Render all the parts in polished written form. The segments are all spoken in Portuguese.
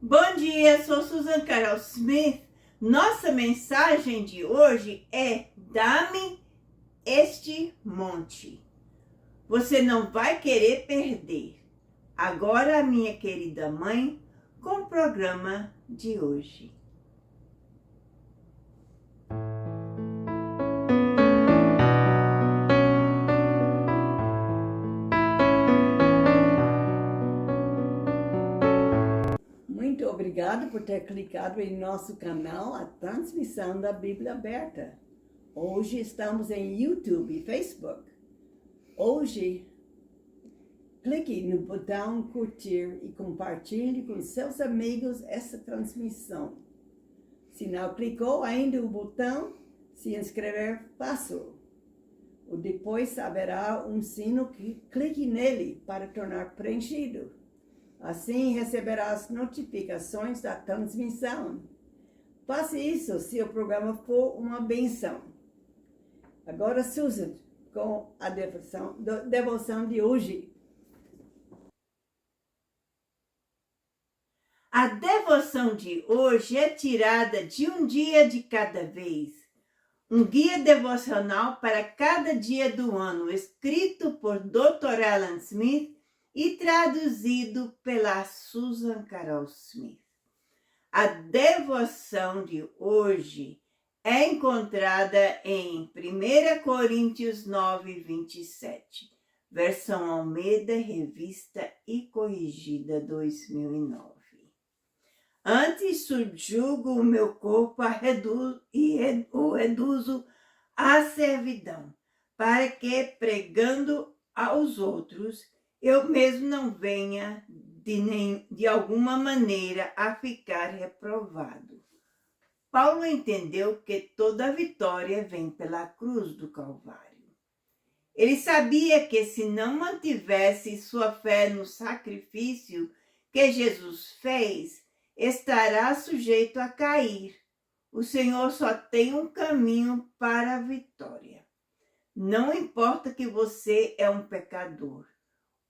Bom dia, sou Susan Carol Smith. Nossa mensagem de hoje é: dá-me este monte. Você não vai querer perder. Agora, a minha querida mãe, com o programa de hoje. Muito obrigada por ter clicado em nosso canal, a transmissão da Bíblia Aberta. Hoje estamos em YouTube e Facebook. Hoje, clique no botão curtir e compartilhe com seus amigos essa transmissão. Se não clicou ainda no botão se inscrever, faça-o. Depois haverá um sino que clique nele para tornar preenchido. Assim receberá as notificações da transmissão. Faça isso se o programa for uma benção. Agora, Susan, com a devoção de hoje. A devoção de hoje é tirada de Um Dia de Cada Vez, um guia devocional para cada dia do ano, escrito por Dr. Alan Smith e traduzido pela Susan Carol Smith. A devoção de hoje é encontrada em 1 Coríntios 9, 27, versão Almeida, revista e corrigida 2009. Antes subjugo o meu corpo e o reduzo à servidão, para que, pregando aos outros, eu mesmo não venha de alguma maneira a ficar reprovado. Paulo entendeu que toda vitória vem pela cruz do Calvário. Ele sabia que se não mantivesse sua fé no sacrifício que Jesus fez, estará sujeito a cair. O Senhor só tem um caminho para a vitória. Não importa que você é um pecador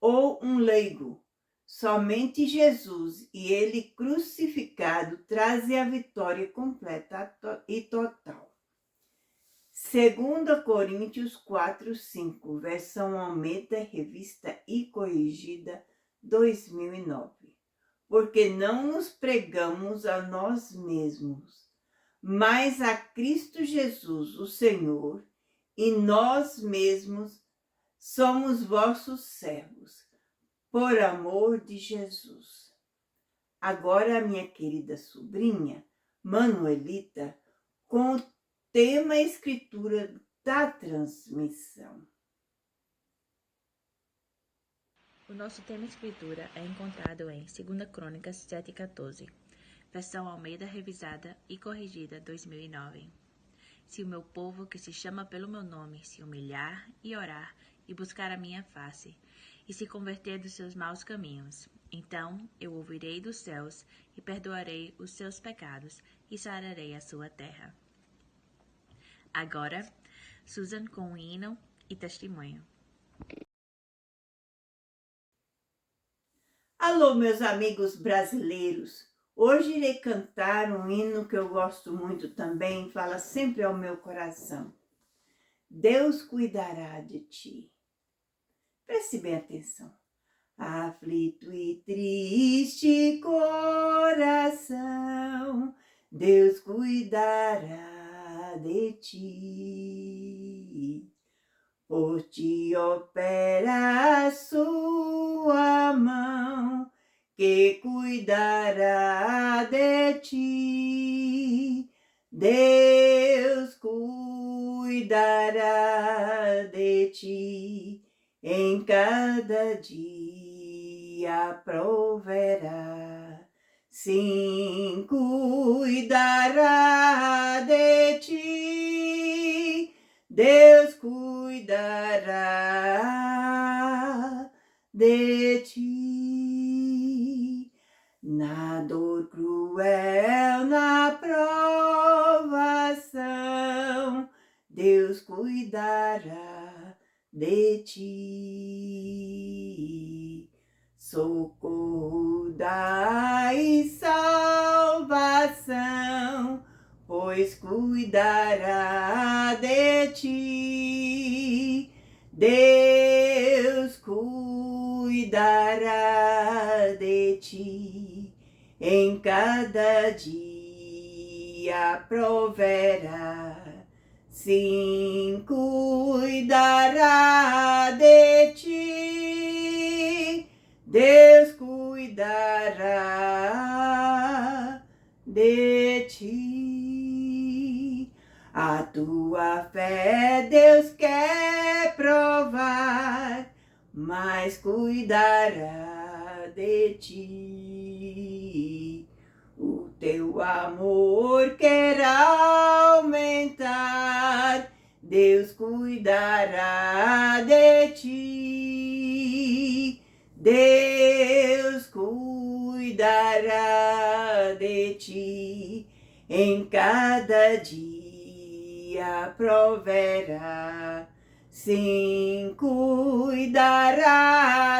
ou um leigo, somente Jesus e Ele crucificado trazem a vitória completa e total. 2 Coríntios 4, 5, versão Almeida, revista e corrigida 2009. Porque não nos pregamos a nós mesmos, mas a Cristo Jesus, o Senhor, e nós mesmos somos vossos servos, por amor de Jesus. Agora, a minha querida sobrinha, Manuelita, com o tema Escritura da transmissão. O nosso tema escritura é encontrado em 2 Crônicas 7,14, versão Almeida revisada e corrigida 2009. Se o meu povo, que se chama pelo meu nome, se humilhar e orar e buscar a minha face, e se converter dos seus maus caminhos, então eu ouvirei dos céus e perdoarei os seus pecados e sararei a sua terra. Agora, Susan com um hino e testemunho. Alô, meus amigos brasileiros! Hoje irei cantar um hino que eu gosto muito também, fala sempre ao meu coração. Deus cuidará de ti. Preste bem atenção. Aflito e triste coração, Deus cuidará de ti. Por ti opera a sua mão, que cuidará de ti. Deus cuidará de ti, em cada dia proverá. Sim, cuidará de ti. Deus cuidará de ti. Na dor cruel, na provação, Deus cuidará de ti. Socorro dai e salvação pois cuidará de ti. Deus cuidará de ti, em cada dia proverá. Sim, cuidará de ti. Deus cuidará de ti. A tua fé Deus quer provar, mas cuidará de ti. O teu amor quer aumentar, Deus cuidará de ti. Deus cuidará de ti, em cada dia proverá. Sim, cuidará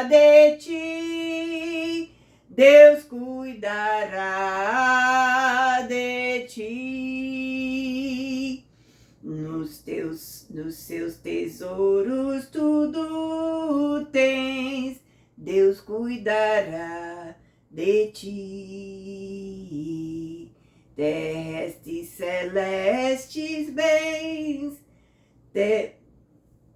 de ti. Deus cuidará de ti. Nos seus tesouros tudo tens, Deus cuidará de ti. Terrestres, celestes bens,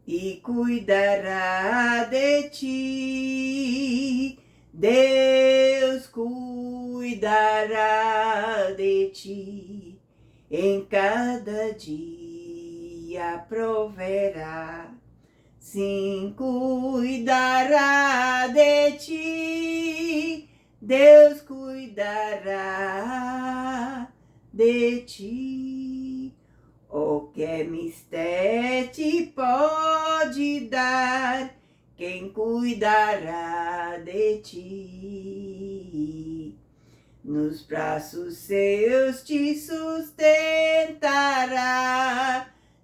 e cuidará de ti. Deus cuidará de ti, em cada dia proverá. Sim, cuidará de ti. Deus cuidará de ti. Oh, que mistério te pode dar quem cuidará de ti. Nos braços seus te sustentará,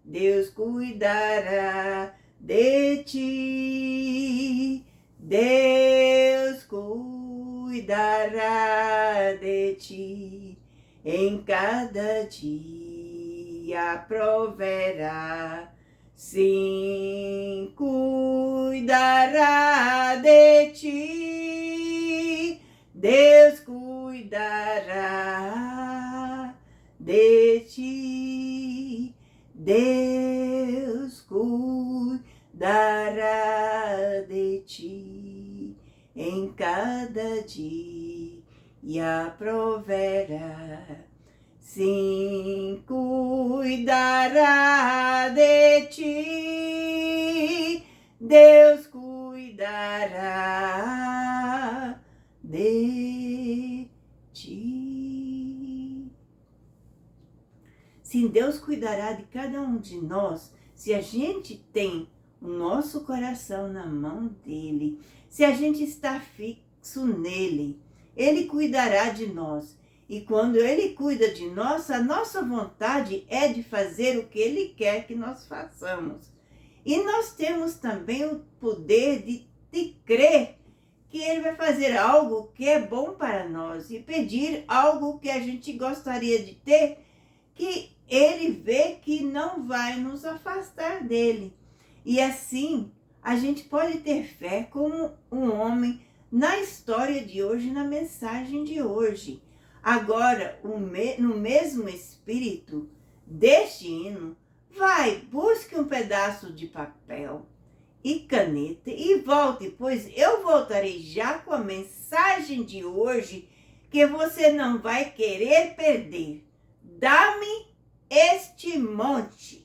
Deus cuidará de ti. Deus cuidará de ti, em cada dia proverá. Sim, cuidará de ti. Deus cuidará de ti. Deus cuidará de ti, em cada dia proverá. Sim, cuidará de ti. Deus cuidará de ti. Sim, Deus cuidará de cada um de nós, se a gente tem o nosso coração na mão dele, se a gente está fixo nele, ele cuidará de nós. E quando ele cuida de nós, a nossa vontade é de fazer o que ele quer que nós façamos. E nós temos também o poder de crer que ele vai fazer algo que é bom para nós e pedir algo que a gente gostaria de ter, que ele vê que não vai nos afastar dele. E assim, a gente pode ter fé como um homem na história de hoje, na mensagem de hoje. Agora, no mesmo espírito deste hino, vai, busque um pedaço de papel e caneta e volte, pois eu voltarei já com a mensagem de hoje que você não vai querer perder. Dá-me este monte.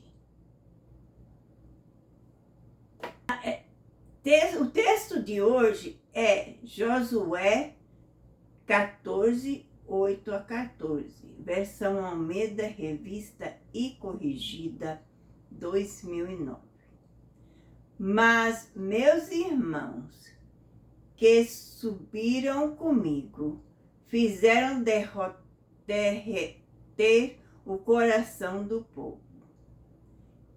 O texto de hoje é Josué 14, 8 a 14, versão Almeida, revista e corrigida, 2009. Mas meus irmãos que subiram comigo fizeram derreter o coração do povo.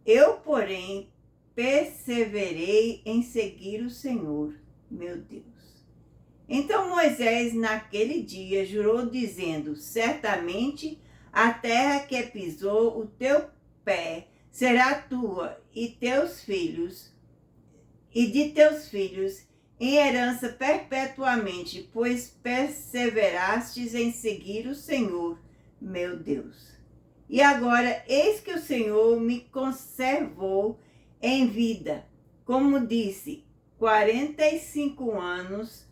Eu, porém, perseverei em seguir o Senhor, meu Deus. Então Moisés, naquele dia, jurou, dizendo: certamente A terra que pisou o teu pé será tua e teus filhos, e de teus filhos, em herança perpetuamente, pois perseverastes em seguir o Senhor, meu Deus. E agora, eis que o Senhor me conservou em vida, como disse, 45 anos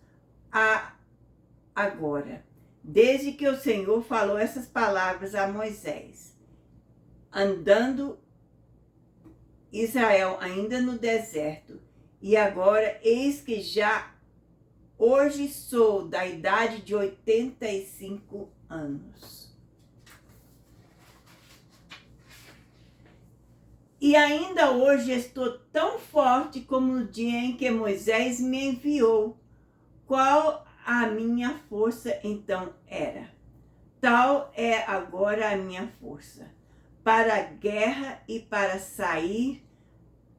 agora, desde que o Senhor falou essas palavras a Moisés, andando Israel ainda no deserto. E agora, eis que já hoje sou da idade de 85 anos. E ainda hoje estou tão forte como no dia em que Moisés me enviou. Qual a minha força então era? Tal é agora a minha força, para a guerra e para sair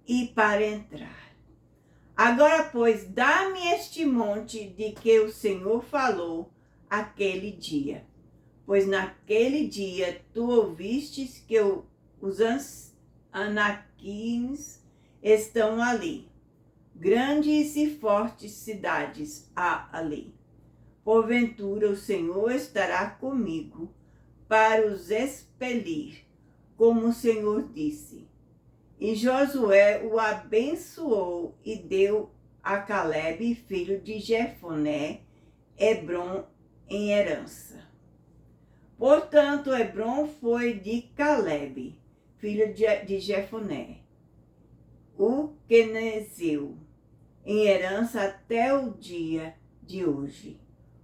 e para entrar. Agora, pois, dá-me este monte de que o Senhor falou aquele dia. Pois naquele dia tu ouvistes que os anaquins estão ali. Grandes e fortes cidades há ali. Porventura o Senhor estará comigo para os expelir, como o Senhor disse. E Josué o abençoou e deu a Calebe, filho de Jefoné, Hebrom em herança. Portanto, Hebrom foi de Calebe, filho de Jefoné, o quenezeu, em herança até o dia de hoje,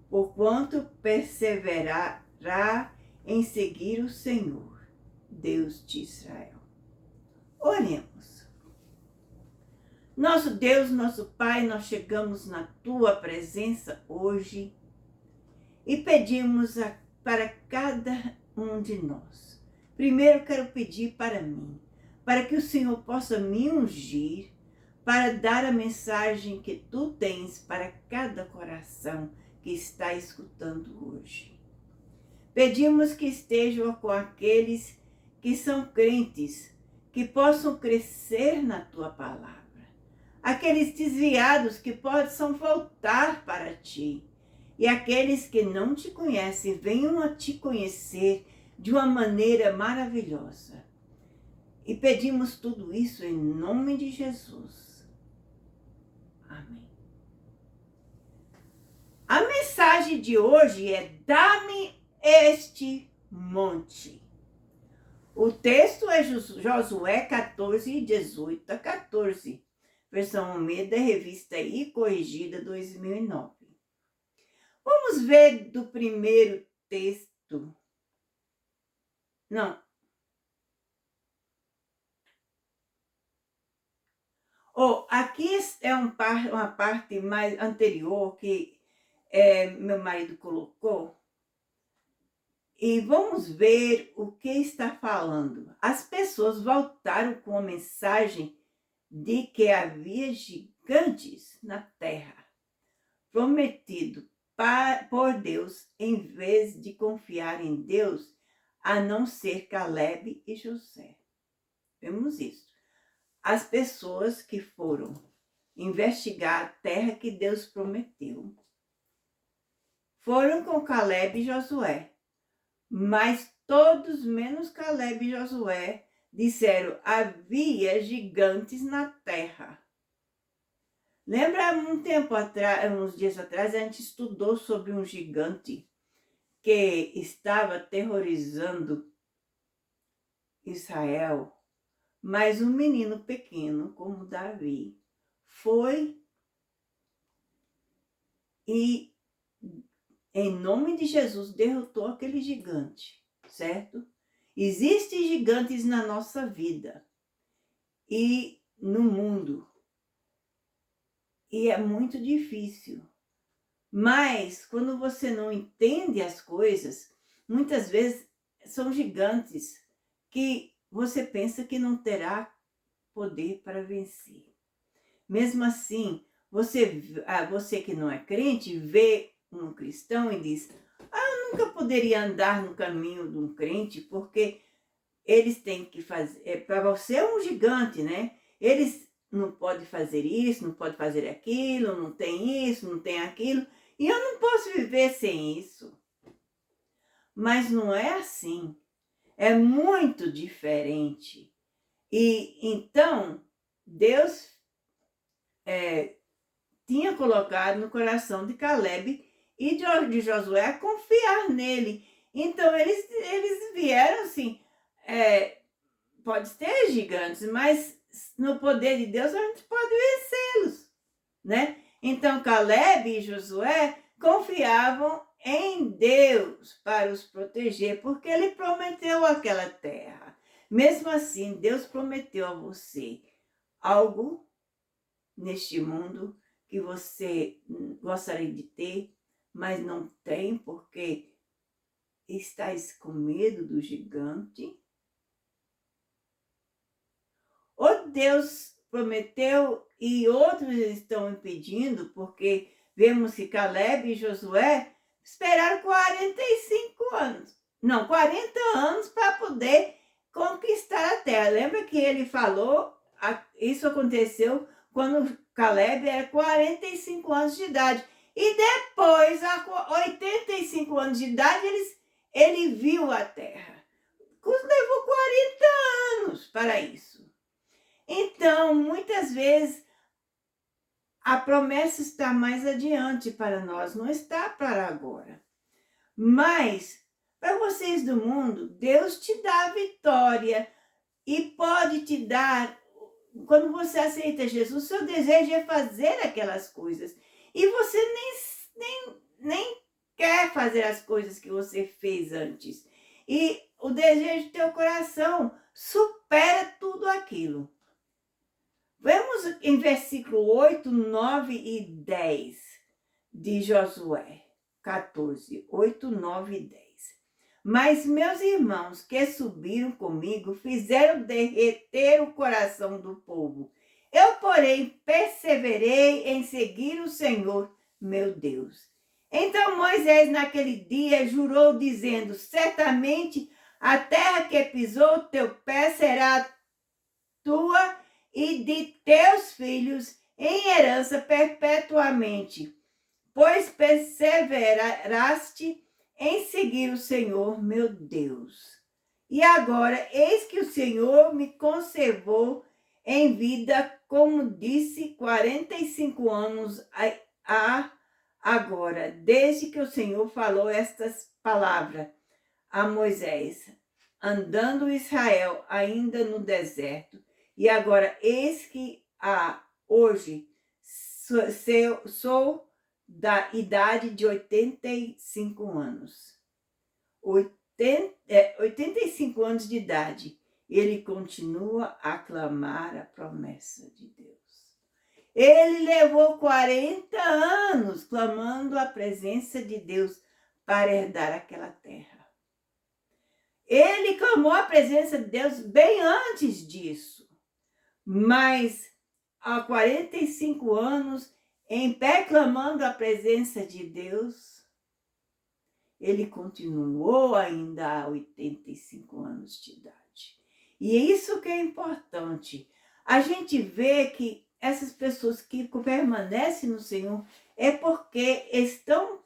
porquanto perseverará em seguir o Senhor, Deus de Israel. Oremos. Nosso Deus, nosso Pai, nós chegamos na Tua presença hoje e pedimos para cada um de nós. Primeiro quero pedir para mim, para que o Senhor possa me ungir, para dar a mensagem que Tu tens para cada coração que está escutando hoje. Pedimos que estejam com aqueles que são crentes, que possam crescer na Tua palavra. Aqueles desviados que possam voltar para Ti. E aqueles que não Te conhecem, venham a Te conhecer de uma maneira maravilhosa. E pedimos tudo isso em nome de Jesus. Amém. A mensagem de hoje é: dá-me este monte. O texto é Josué 14, 18 a 14, versão Almeida, revista e corrigida 2009. Vamos ver do primeiro texto. Não. Aqui é uma parte mais anterior que meu marido colocou. E vamos ver o que está falando. As pessoas voltaram com a mensagem de que havia gigantes na terra, prometido por Deus, em vez de confiar em Deus, a não ser Calebe e José. Vemos isso. As pessoas que foram investigar a terra que Deus prometeu foram com Calebe e Josué. Mas todos, menos Calebe e Josué, disseram: havia gigantes na terra. Lembra um tempo atrás, uns dias atrás, a gente estudou sobre um gigante que estava aterrorizando Israel, mas um menino pequeno como Davi foi e, em nome de Jesus, derrotou aquele gigante, certo? Existem gigantes na nossa vida e no mundo. E é muito difícil. Mas, quando você não entende as coisas, muitas vezes são gigantes que você pensa que não terá poder para vencer. Mesmo assim, você que não é crente, vê um cristão e diz: eu nunca poderia andar no caminho de um crente, porque eles têm que fazer... Para você é um gigante, né? Eles não podem fazer isso, não podem fazer aquilo, não tem isso, não tem aquilo. E eu não posso viver sem isso. Mas não é assim. É muito diferente. E então, Deus tinha colocado no coração de Caleb e de Josué confiar nele. Então, eles vieram assim, pode ter gigantes, mas no poder de Deus a gente pode vencê-los, né? Então, Caleb e Josué confiavam em Deus para os proteger, porque ele prometeu aquela terra. Mesmo assim, Deus prometeu a você algo neste mundo que você gostaria de ter, mas não tem porque estás com medo do gigante. Ou Deus prometeu e outros estão impedindo, porque vemos que Caleb e Josué esperaram 45 anos. Não, 40 anos para poder conquistar a terra. Lembra que ele falou, isso aconteceu quando Caleb era 45 anos de idade. E depois, a 85 anos de idade, ele viu a terra. Levou 40 anos para isso. Então, muitas vezes, a promessa está mais adiante para nós, não está para agora. Mas, para vocês do mundo, Deus te dá a vitória e pode te dar, quando você aceita Jesus, seu desejo é fazer aquelas coisas. E você nem quer fazer as coisas que você fez antes. E o desejo do teu coração supera tudo aquilo. Vamos em versículo 8, 9 e 10 de Josué 14, 8, 9 e 10. Mas meus irmãos que subiram comigo fizeram derreter o coração do povo. Eu, porém, perseverei em seguir o Senhor, meu Deus. Então Moisés, naquele dia, jurou, dizendo: certamente a terra que pisou teu pé será tua e de teus filhos em herança perpetuamente, pois perseveraste em seguir o Senhor, meu Deus. E agora, eis que o Senhor me conservou em vida, como disse, 45 anos agora, desde que o Senhor falou estas palavras a Moisés, andando Israel ainda no deserto. E agora, eis que hoje sou da idade de 85 anos. 85 anos de idade. Ele continua a clamar a promessa de Deus. Ele levou 40 anos clamando a presença de Deus para herdar aquela terra. Ele clamou a presença de Deus bem antes disso. Mas há 45 anos, em pé clamando a presença de Deus, ele continuou ainda a 85 anos de idade. E é isso que é importante. A gente vê que essas pessoas que permanecem no Senhor é porque estão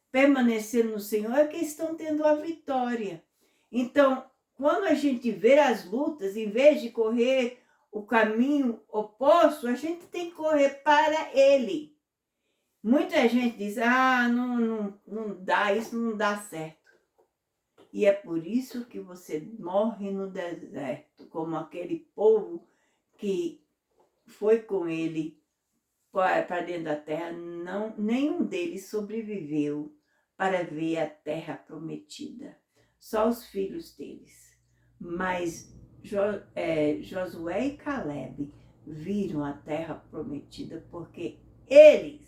permanecendo no Senhor, é que estão tendo a vitória. Então, quando a gente vê as lutas, em vez de correr o caminho oposto, a gente tem que correr para Ele. Muita gente diz, não dá, isso não dá certo. E é por isso que você morre no deserto, como aquele povo que foi com ele para dentro da terra, nenhum deles sobreviveu para ver a terra prometida. Só os filhos deles. Mas Josué e Caleb viram a terra prometida porque eles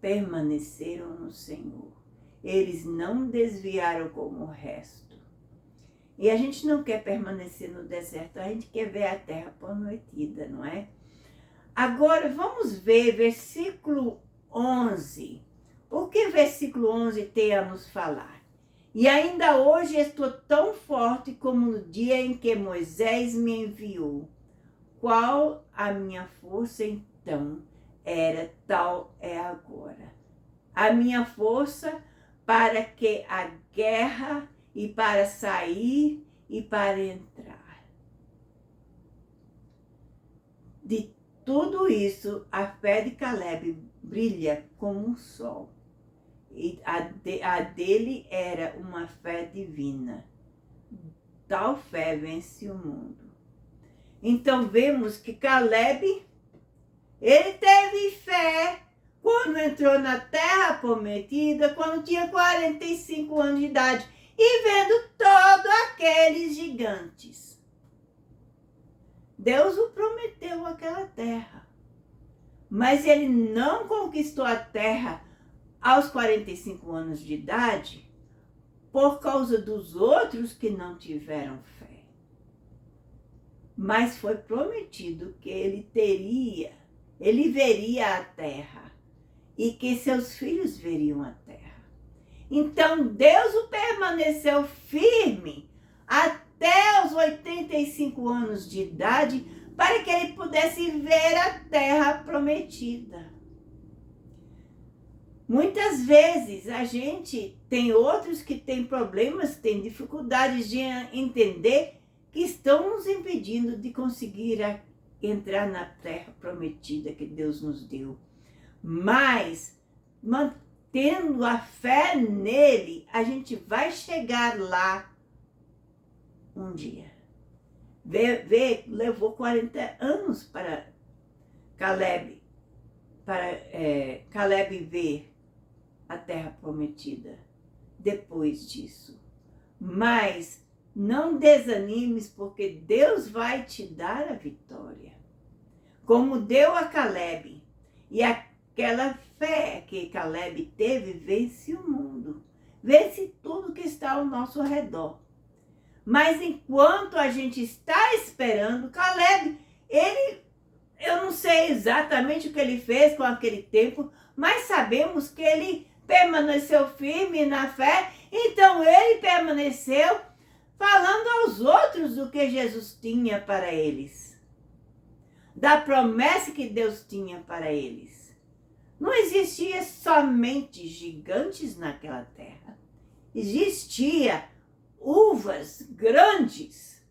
permaneceram no Senhor. Eles não desviaram como o resto. E a gente não quer permanecer no deserto, a gente quer ver a terra prometida, não é? Agora, vamos ver versículo 11. Porque versículo 11 tem a nos falar. E ainda hoje estou tão forte como no dia em que Moisés me enviou. Qual a minha força então era, tal é agora. A minha força para que a guerra e para sair e para entrar. De tudo isso, a fé de Caleb brilha como um sol. E a dele era uma fé divina. Tal fé vence o mundo. Então vemos que Caleb, ele teve fé quando entrou na terra prometida, quando tinha 45 anos de idade, e vendo todos aqueles gigantes. Deus o prometeu aquela terra, mas ele não conquistou a terra aos 45 anos de idade por causa dos outros que não tiveram fé. Mas foi prometido que ele veria a terra e que seus filhos veriam a terra. Então Deus o permaneceu firme até os 85 anos de idade para que ele pudesse ver a terra prometida. Muitas vezes a gente tem outros que têm problemas, têm dificuldades de entender que estão nos impedindo de conseguir entrar na terra prometida que Deus nos deu. Mas, mantendo a fé nele, a gente vai chegar lá um dia. Levou 40 anos para Caleb ver a terra prometida depois disso. Mas não desanimes, porque Deus vai te dar a vitória. Como deu a Caleb. E aquela fé que Caleb teve vence o mundo. Vence tudo que está ao nosso redor. Mas enquanto a gente está esperando, Caleb, eu não sei exatamente o que ele fez com aquele tempo, mas sabemos que ele permaneceu firme na fé, então ele permaneceu falando aos outros do que Jesus tinha para eles, da promessa que Deus tinha para eles. Não existia somente gigantes naquela terra, existia uvas grandes,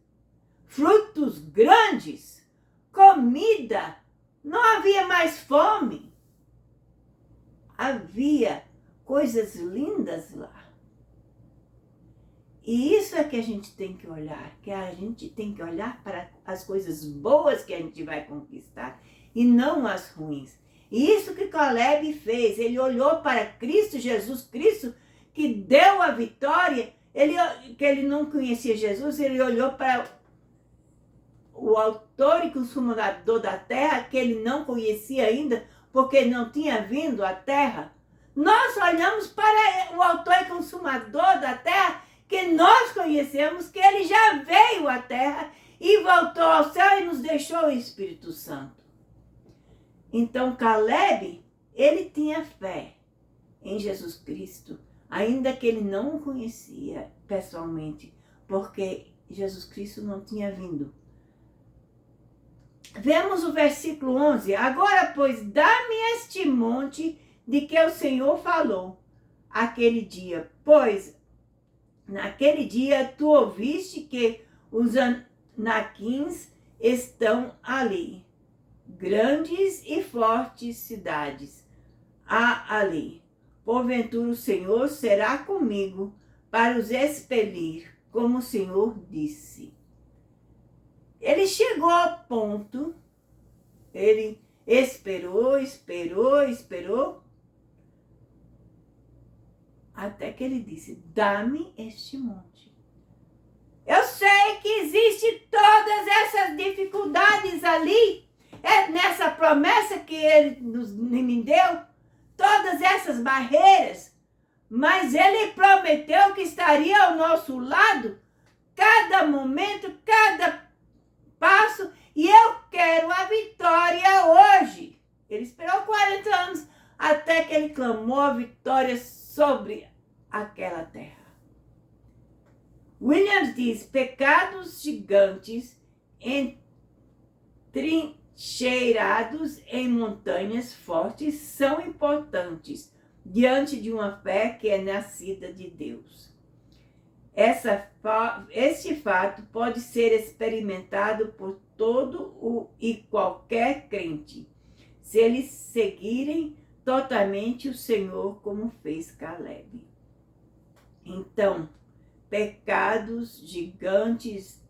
frutos grandes, comida, não havia mais fome. Havia coisas lindas lá. E isso é que a gente tem que olhar, que a gente tem que olhar para as coisas boas que a gente vai conquistar e não as ruins. E isso que Caleb fez, ele olhou para Cristo, Jesus Cristo, que deu a vitória, que ele não conhecia Jesus, ele olhou para o autor e consumador da terra, que ele não conhecia ainda, porque não tinha vindo à terra. Nós olhamos para o autor e consumador da terra, que nós conhecemos, que ele já veio à terra e voltou ao céu e nos deixou o Espírito Santo. Então Caleb, ele tinha fé em Jesus Cristo, ainda que ele não o conhecia pessoalmente, porque Jesus Cristo não tinha vindo. Vemos o versículo 11. Agora, pois, dá-me este monte de que o Senhor falou aquele dia, pois naquele dia tu ouviste que os anaquins estão ali, grandes e fortes cidades há ali. Porventura o Senhor será comigo para os expelir, como o Senhor disse. Ele chegou ao ponto, ele esperou, até que ele disse, dá-me este monte. Eu sei que existem todas essas dificuldades ali, nessa promessa que ele me deu, todas essas barreiras, mas ele prometeu que estaria ao nosso lado, cada momento, cada passo, e eu quero a vitória hoje. Ele esperou 40 anos até que ele clamou a vitória sobre aquela terra. Williams diz: pecados gigantes entrincheirados em montanhas fortes são importantes diante de uma fé que é nascida de Deus. Este fato pode ser experimentado por todo e qualquer crente, se eles seguirem totalmente o Senhor como fez Caleb. Então, pecados gigantes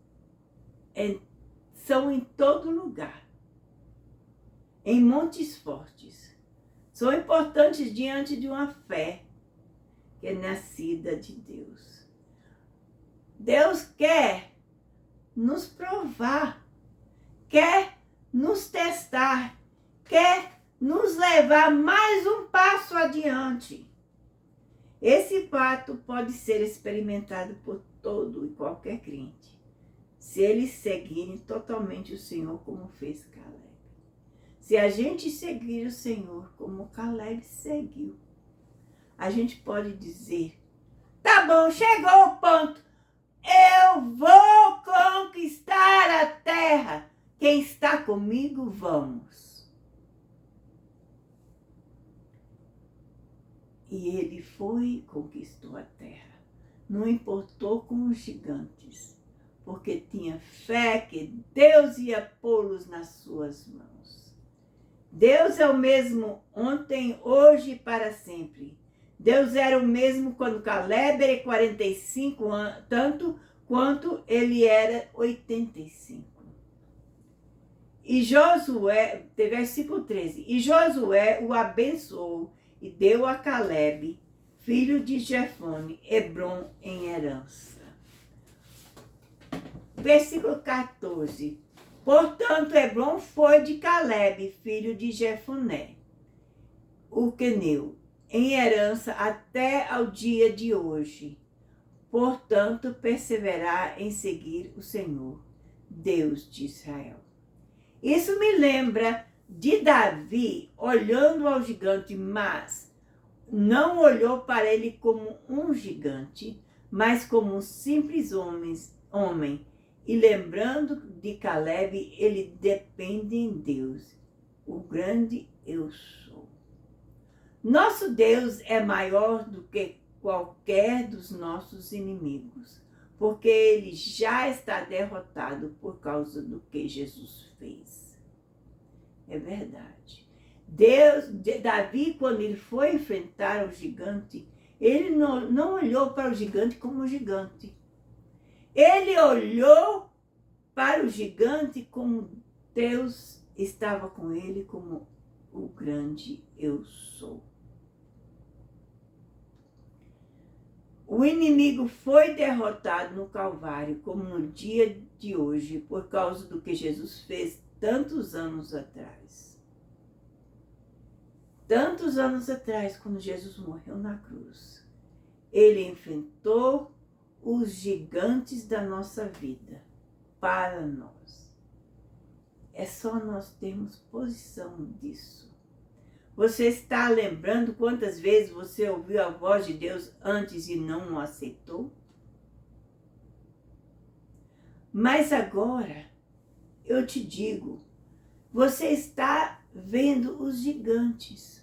são em todo lugar, em montes fortes. São importantes diante de uma fé que é nascida de Deus. Deus quer nos provar, quer nos testar, quer nos levar mais um passo adiante. Esse fato pode ser experimentado por todo e qualquer crente, se eles seguirem totalmente o Senhor como fez Caleb. Se a gente seguir o Senhor como Caleb seguiu, a gente pode dizer: tá bom, chegou o ponto, eu vou conquistar a terra. Quem está comigo, vamos. E ele foi e conquistou a terra. Não importou com os gigantes, porque tinha fé que Deus ia pô-los nas suas mãos. Deus é o mesmo ontem, hoje e para sempre. Deus era o mesmo quando Caleb era 45 anos, tanto quanto ele era 85. E Josué, versículo 13, e Josué o abençoou e deu a Caleb, filho de Jefone, Hebrom em herança. Versículo 14, portanto, Hebrom foi de Caleb, filho de Jefoné, o queneu, em herança até ao dia de hoje. Portanto, perseverar em seguir o Senhor, Deus de Israel. Isso me lembra de Davi olhando ao gigante, mas não olhou para ele como um gigante, mas como um simples homem. E lembrando de Caleb, ele depende em Deus, o grande eu sou. Nosso Deus é maior do que qualquer dos nossos inimigos, porque ele já está derrotado por causa do que Jesus fez. É verdade. Davi, quando ele foi enfrentar o gigante, ele não olhou para o gigante como um gigante. Ele olhou para o gigante como Deus estava com ele, como o grande eu sou. O inimigo foi derrotado no Calvário, como no dia de hoje, por causa do que Jesus fez tantos anos atrás. Tantos anos atrás, quando Jesus morreu na cruz, ele enfrentou os gigantes da nossa vida para nós. É só nós termos posição disso. Você está lembrando quantas vezes você ouviu a voz de Deus antes e não o aceitou? Mas agora, eu te digo, você está vendo os gigantes.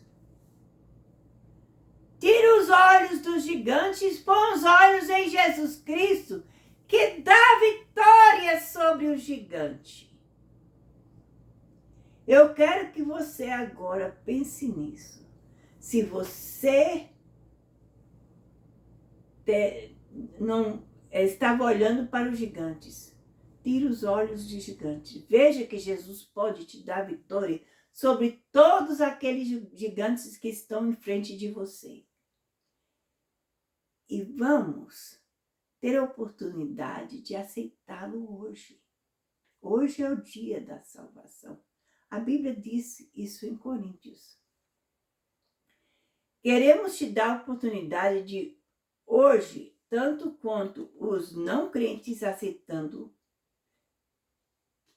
Tira os olhos dos gigantes, põe os olhos em Jesus Cristo, que dá vitória sobre o gigante. Eu quero que você agora pense nisso. Se você não estava olhando para os gigantes, tire os olhos de gigantes. Veja que Jesus pode te dar vitória sobre todos aqueles gigantes que estão em frente de você. E vamos ter a oportunidade de aceitá-lo hoje. Hoje é o dia da salvação. A Bíblia disse isso em Coríntios. Queremos te dar a oportunidade de hoje, tanto quanto os não crentes aceitando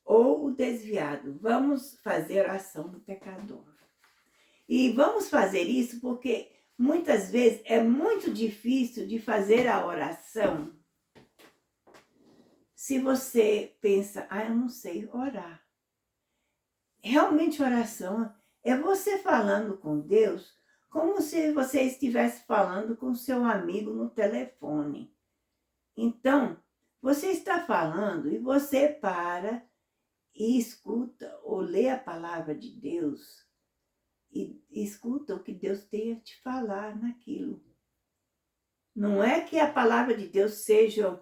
ou o desviado, vamos fazer a ação do pecador. E vamos fazer isso porque muitas vezes é muito difícil de fazer a oração se você pensa, eu não sei orar. Realmente oração é você falando com Deus como se você estivesse falando com seu amigo no telefone. Então, você está falando e você para e escuta ou lê a palavra de Deus e escuta o que Deus tem a te falar naquilo. Não é que a palavra de Deus seja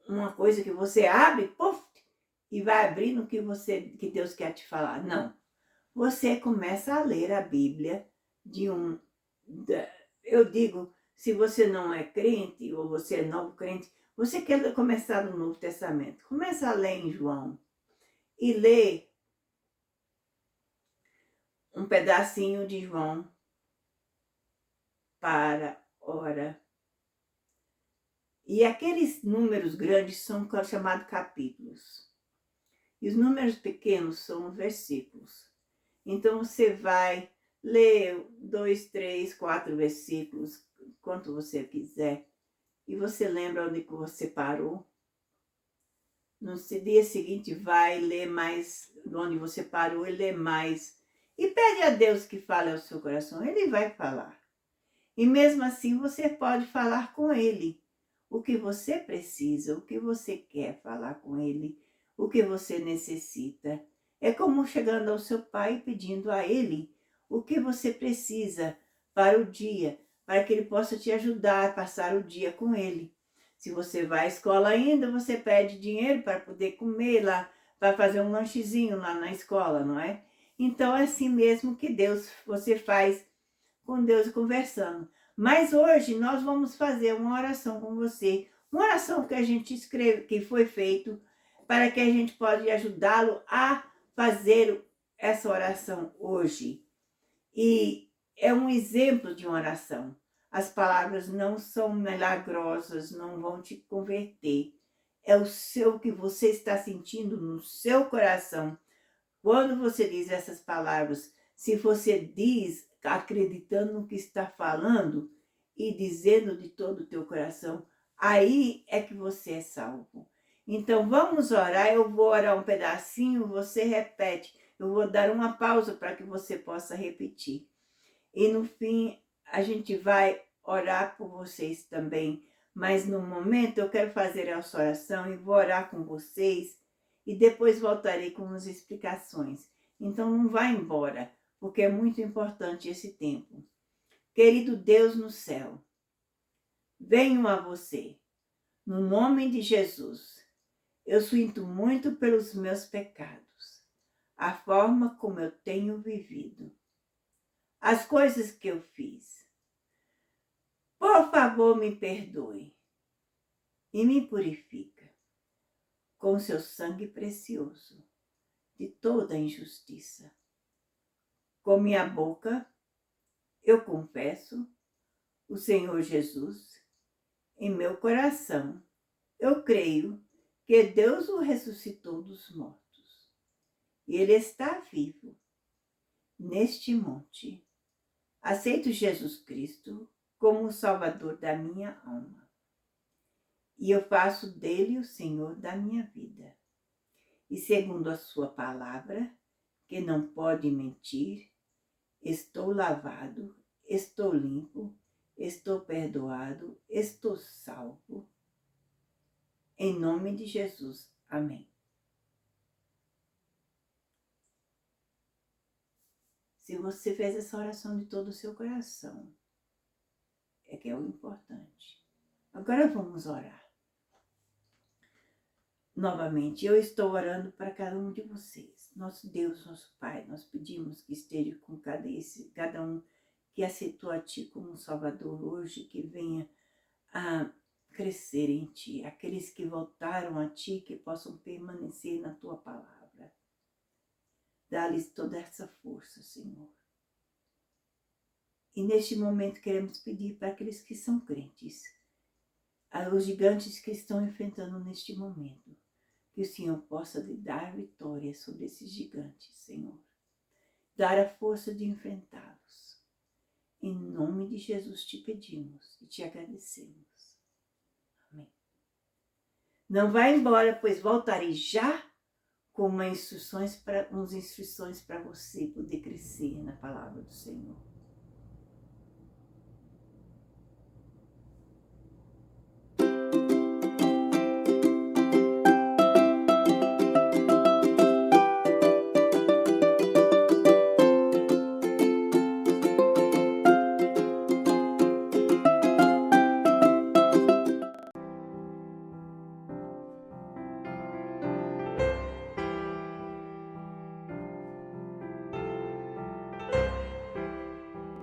uma coisa que você abre, puf, e vai abrir no que Deus quer te falar. Não. Você começa a ler a Bíblia eu digo, se você não é crente ou você é novo crente, você quer começar no Novo Testamento, começa a ler em João e lê um pedacinho de João para ora. E aqueles números grandes são chamados capítulos. E os números pequenos são os versículos. Então você vai ler 2, 3, 4 versículos, quanto você quiser. E você lembra onde que você parou. No dia seguinte vai ler mais onde você parou e lê mais. E pede a Deus que fale ao seu coração. Ele vai falar. E mesmo assim você pode falar com Ele. O que você precisa, o que você quer falar com Ele, o que você necessita. É como chegando ao seu pai e pedindo a Ele o que você precisa para o dia, para que Ele possa te ajudar a passar o dia com Ele. Se você vai à escola ainda, você pede dinheiro para poder comer lá, para fazer um lanchezinho lá na escola, não é? Então é assim mesmo que você faz com Deus conversando. Mas hoje nós vamos fazer uma oração com você, uma oração que a gente escreve, que foi feito para que a gente pode ajudá-lo a fazer essa oração hoje. E é um exemplo de uma oração. As palavras não são milagrosas, não vão te converter. É o que você está sentindo no seu coração. Quando você diz essas palavras, se você diz acreditando no que está falando e dizendo de todo o teu coração, aí é que você é salvo. Então vamos orar, eu vou orar um pedacinho, você repete. Eu vou dar uma pausa para que você possa repetir. E no fim a gente vai orar por vocês também. Mas no momento eu quero fazer essa oração e vou orar com vocês e depois voltarei com as explicações. Então não vá embora, porque é muito importante esse tempo. Querido Deus no céu, venho a você, no nome de Jesus. Eu sinto muito pelos meus pecados, a forma como eu tenho vivido, as coisas que eu fiz. Por favor, me perdoe e me purifica com seu sangue precioso de toda injustiça. Com minha boca, eu confesso o Senhor Jesus. Em meu coração, eu creio que Deus o ressuscitou dos mortos. E Ele está vivo neste monte. Aceito Jesus Cristo como o Salvador da minha alma. E eu faço dele o Senhor da minha vida. E segundo a sua palavra, que não pode mentir, estou lavado, estou limpo, estou perdoado, estou salvo. Em nome de Jesus. Amém. Se você fez essa oração de todo o seu coração, é que é o importante. Agora vamos orar. Novamente, eu estou orando para cada um de vocês. Nosso Deus, nosso Pai, nós pedimos que esteja com cada um que aceitou a Ti como Salvador hoje, que venha a crescer em Ti. Aqueles que voltaram a Ti, que possam permanecer na Tua palavra. Dá-lhes toda essa força, Senhor. E neste momento queremos pedir para aqueles que são crentes, aos gigantes que estão enfrentando neste momento, que o Senhor possa lhe dar vitória sobre esses gigantes, Senhor. dar a força de enfrentá-los. Em nome de Jesus te pedimos e te agradecemos. Amém. Não vá embora, pois voltarei já com umas instruções para você poder crescer na palavra do Senhor.